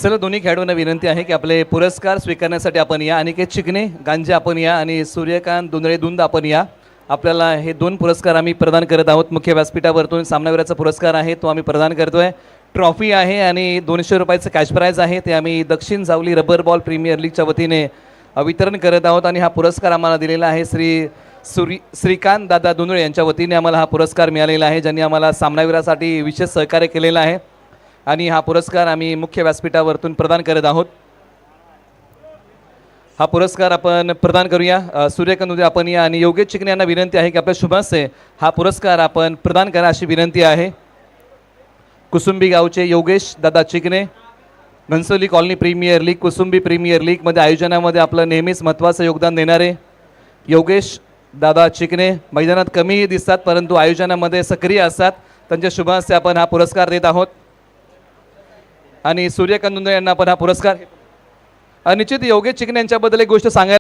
चला दोन्ही खेळाडूंना विनंती आहे की आपले पुरस्कार स्वीकारण्यासाठी आपण या. अनिकेत चिकणे गांजे आपण या आणि सूर्यकांत दुंदळे दुंद आपण या. आपल्याला हे दोन पुरस्कार आम्ही प्रदान करत आहोत. मुख्य व्यासपीठावरतून सामनावीराचा पुरस्कार आहे तो आम्ही प्रदान करतोय. ट्रॉफी आहे आणि 200 रुपयाचं कॅश प्राईज आहे ते आम्ही दक्षिण जावली रबर बॉल प्रीमियर लीगच्या वतीने वितरण करत आहोत. आणि हा पुरस्कार आम्हाला दिलेला आहे श्रीकांत दादा दुंदळे यांच्या वतीने आम्हाला हा पुरस्कार मिळालेला आहे, ज्यांनी आम्हाला सामनावीरासाठी विशेष सहकार्य केलेलं आहे. आणि हा पुरस्कार आम्ही मुख्य व्यासपीठावरतून प्रदान करत आहोत. हा पुरस्कार आपण प्रदान करूया. सूर्यकांत दुंदळे आपण या आणि योगेश चिकणे यांना विनंती आहे की आपल्या शुभांचे हा पुरस्कार आपण प्रदान करा अशी विनंती आहे. कुसुंबी गावचे योगेश दादा Chikane, Ghansoli colony premier league Kusumbi premier लीगमध्ये आयोजनामध्ये आपलं नेहमीच महत्त्वाचं योगदान देणारे योगेश दादा चिकणे मैदानात कमी दिसतात परंतु आयोजनामध्ये सक्रिय असतात. त्यांच्या शुभांचे आपण हा पुरस्कार देत आहोत. आणि सूर्यकांत दुंदळे यांना आपण हा पुरस्कार. निश्चित योगेश चिकणे यांच्याबद्दल एक गोष्ट सांगायला